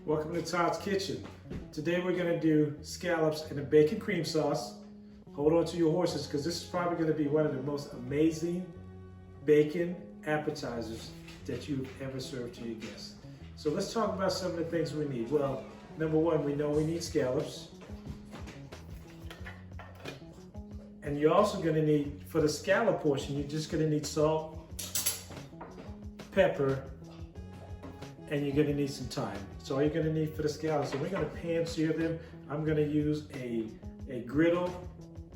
Welcome to Todd's Kitchen. Today we're going to do scallops in a bacon cream sauce. Hold on to your horses because this is probably going to be one of the most amazing bacon appetizers that you've ever served to your guests. So let's talk about some of the things we need. Well, number one, we know we need scallops. And you're also going to need, for the scallop portion, you're just going to need salt, pepper, and you're going to need some thyme. So all you're going to need for the scallops. So we're going to pan sear them. I'm going to use a griddle.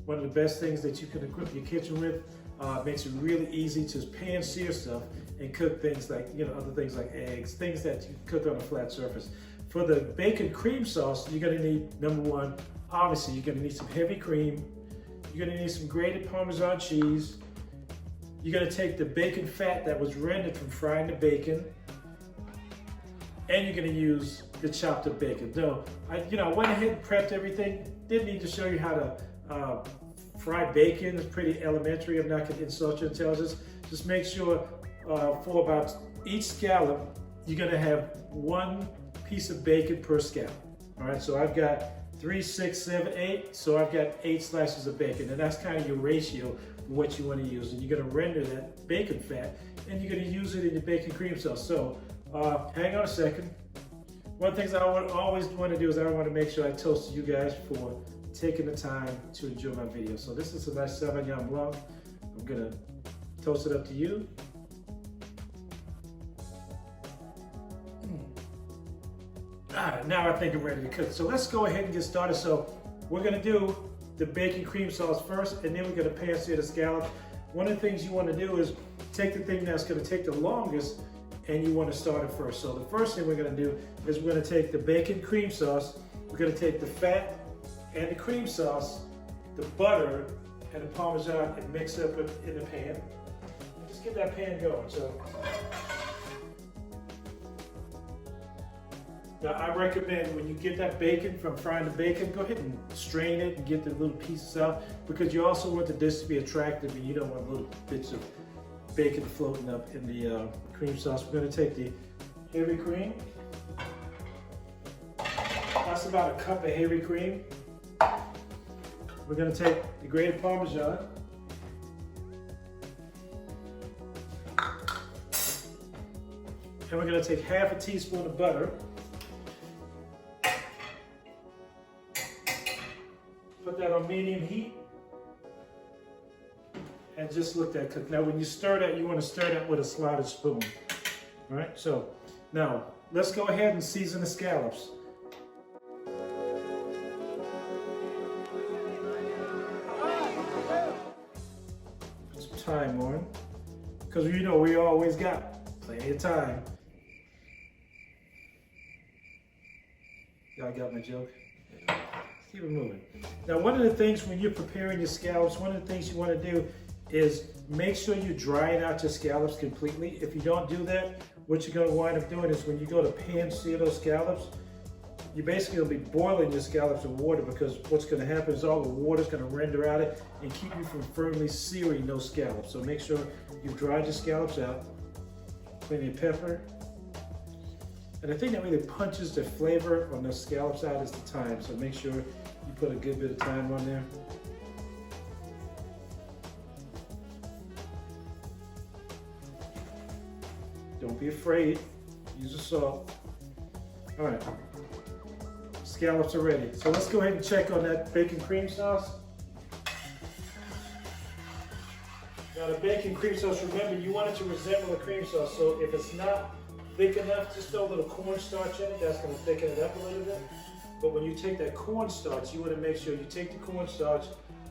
One of the best things that you can equip your kitchen with. Makes it really easy to pan sear stuff and cook things like, other things like eggs, things that you cook on a flat surface. For the bacon cream sauce, you're going to need, number one, obviously you're going to need some heavy cream. You're going to need some grated Parmesan cheese. You're going to take the bacon fat that was rendered from frying the bacon, and you're going to use the chopped up bacon. No, I went ahead and prepped everything. Didn't need to show you how to fry bacon. It's pretty elementary. I'm not going to insult your intelligence. Just make sure for about each scallop, you're going to have one piece of bacon per scallop. All right, so I've got 3, 6, 7, 8. So I've got 8 slices of bacon, and that's kind of your ratio for what you want to use. And you're going to render that bacon fat, and you're going to use it in your bacon cream sauce. So hang on a second. One of the things I always want to do is I want to make sure I toast you guys for taking the time to enjoy my video. So this is a nice Sauvignon Blanc. I'm going to toast it up to you. Now I think I'm ready to cook. So let's go ahead and get started. So we're going to do the bacon cream sauce first, and then we're going to pan sear the scallops. One of the things you want to do is take the thing that's going to take the longest, and you want to start it first. So the first thing we're going to do is we're going to take the bacon cream sauce, we're going to take the fat and the cream sauce, the butter and the Parmesan, and mix up in the pan. And just get that pan going. So now I recommend when you get that bacon from frying the bacon, go ahead and strain it and get the little pieces out, because you also want the dish to be attractive and you don't want little bits of bacon floating up in the cream sauce. We're going to take the heavy cream. That's about a cup of heavy cream. We're going to take the grated Parmesan. And we're going to take half a teaspoon of butter. Put that on medium heat. And just let that cook. Now when you stir that, you want to stir that with a slotted spoon. All right, so now let's go ahead and season the scallops. Put some thyme on, because we always got plenty of time. Y'all got my joke? Keep it moving. Now, one of the things when you're preparing your scallops, one of the things you want to do is make sure you're drying out your scallops completely. If you don't do that, what you're going to wind up doing is when you go to pan sear those scallops, you basically will be boiling your scallops in water, because what's going to happen is all the water is going to render out it and keep you from firmly searing those scallops. So make sure you've dried your scallops out. Plenty of pepper. And the thing that really punches the flavor on those scallops out is the thyme. So make sure you put a good bit of thyme on there. Don't be afraid. Use the salt. All right. Scallops are ready. So let's go ahead and check on that bacon cream sauce. Now the bacon cream sauce, remember, you want it to resemble a cream sauce. So if it's not thick enough, just throw a little cornstarch in it. That's going to thicken it up a little bit. But when you take that cornstarch, you want to make sure you take the cornstarch,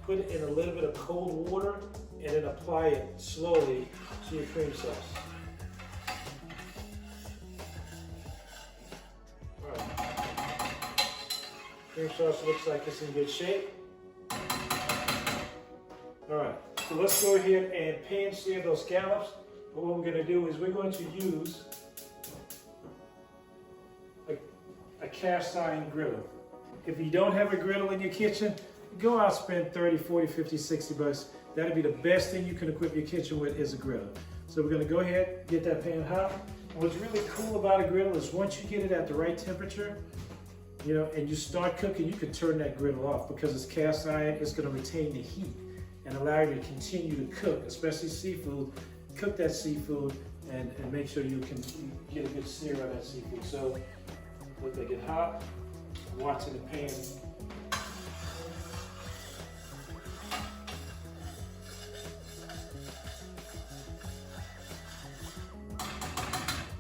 put it in a little bit of cold water, and then apply it slowly to your cream sauce. All right. Cream sauce looks like it's in good shape. All right, so let's go ahead and pan sear those scallops. But what we're going to do is we're going to use a cast iron griddle. If you don't have a griddle in your kitchen, go out and spend 30, 40, 50, 60 bucks. That'll be the best thing you can equip your kitchen with, is a griddle. So we're going to go ahead, get that pan hot. what's really cool about a griddle is once you get it at the right temperature, you know, and you start cooking, you can turn that griddle off because it's cast iron. It's going to retain the heat and allow you to continue to cook, especially seafood. Cook that seafood and make sure you can get a good sear on that seafood. So let that get hot. Watch in the pan.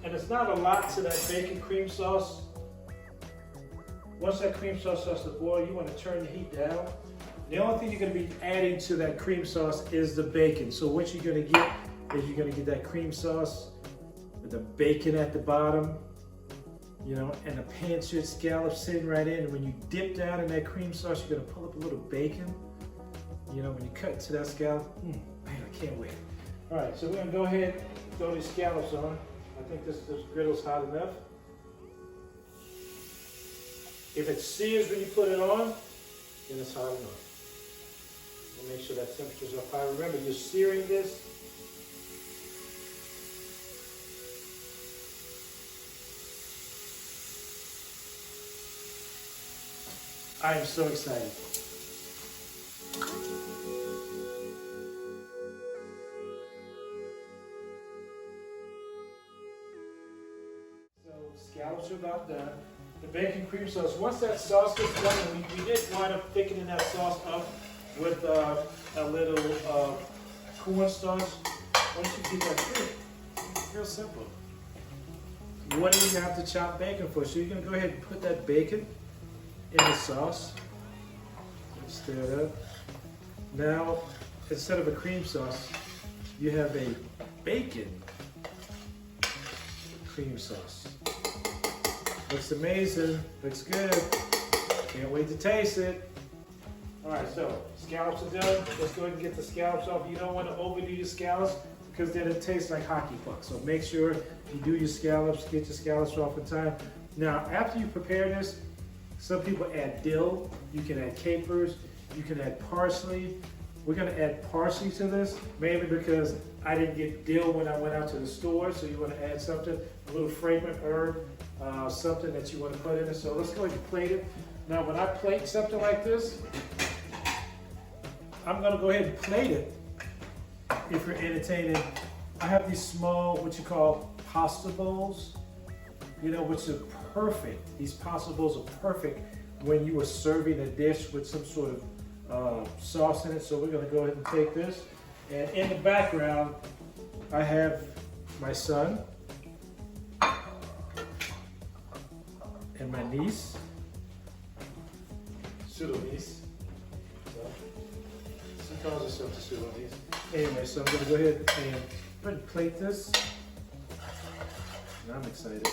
And it's not a lot to that bacon cream sauce. Once that cream sauce starts to boil, you want to turn the heat down. The only thing you're going to be adding to that cream sauce is the bacon. So what you're going to get is you're going to get that cream sauce with the bacon at the bottom, you know, and the pan-seared scallops sitting right in. And when you dip down in that cream sauce, you're going to pull up a little bacon. You know, when you cut to that scallop, man, I can't wait. All right, so we're going to go ahead and throw these scallops on. I think this griddle's hot enough. If it sears when you put it on, then it's hot enough. We'll make sure that temperature's up high. Remember, you're searing this. I am so excited. Scallops are about done. The bacon cream sauce, once that sauce gets done, and we did wind up thickening that sauce up with a little cornstarch. Once you get that through, real simple. What do you have to chop bacon for? So you're going to go ahead and put that bacon in the sauce. Stir it up. Now, instead of a cream sauce, you have a bacon cream sauce. Looks amazing, looks good. Can't wait to taste it. All right, so scallops are done. Let's go ahead and get the scallops off. You don't want to overdo your scallops because then it tastes like hockey pucks. So make sure you do your scallops, get your scallops off in time. Now, after you prepare this, some people add dill, you can add capers, you can add parsley. We're gonna add parsley to this, mainly because I didn't get dill when I went out to the store, so you wanna add something, a little fragrant herb, something that you wanna put in it. So let's go ahead and plate it. Now when I plate something like this, I'm gonna go ahead and plate it. If you're entertaining, I have these small, what you call pasta bowls, you know, which are perfect. These pasta bowls are perfect when you are serving a dish with some sort of sauce in it. So we're gonna go ahead and take this. And in the background, I have my son and my niece, pseudo-niece. She calls herself the pseudo-niece. Anyway, so I'm gonna go ahead and plate this. And I'm excited.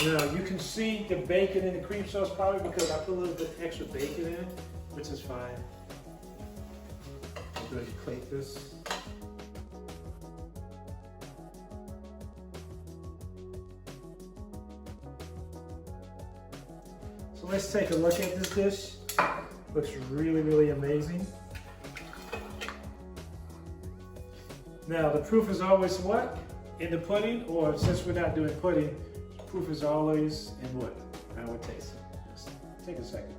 Now you can see the bacon in the cream sauce probably because I put a little bit extra bacon in it, which is fine. I'm going to plate this. So let's take a look at this dish. Looks really, really amazing. Now the proof is always what? In the pudding, or since we're not doing pudding, proof is always in what? How it tastes. Just take a second.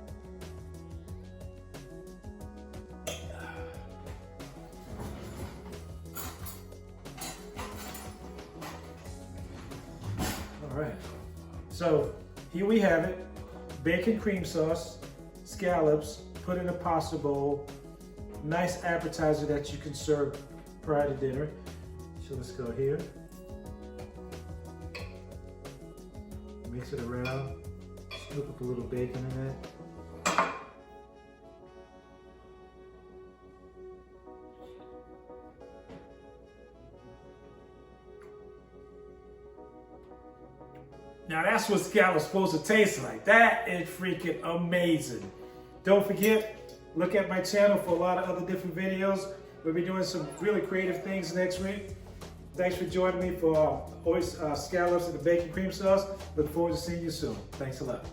All right. So here we have it. Bacon cream sauce, scallops, put in a pasta bowl. Nice appetizer that you can serve prior to dinner. So let's go here. Mix it around, scoop up a little bacon in it. Now that's what scallop's supposed to taste like. That is freaking amazing. Don't forget, look at my channel for a lot of other different videos. We'll be doing some really creative things next week. Thanks for joining me for scallops and the bacon cream sauce. Look forward to seeing you soon. Thanks a lot.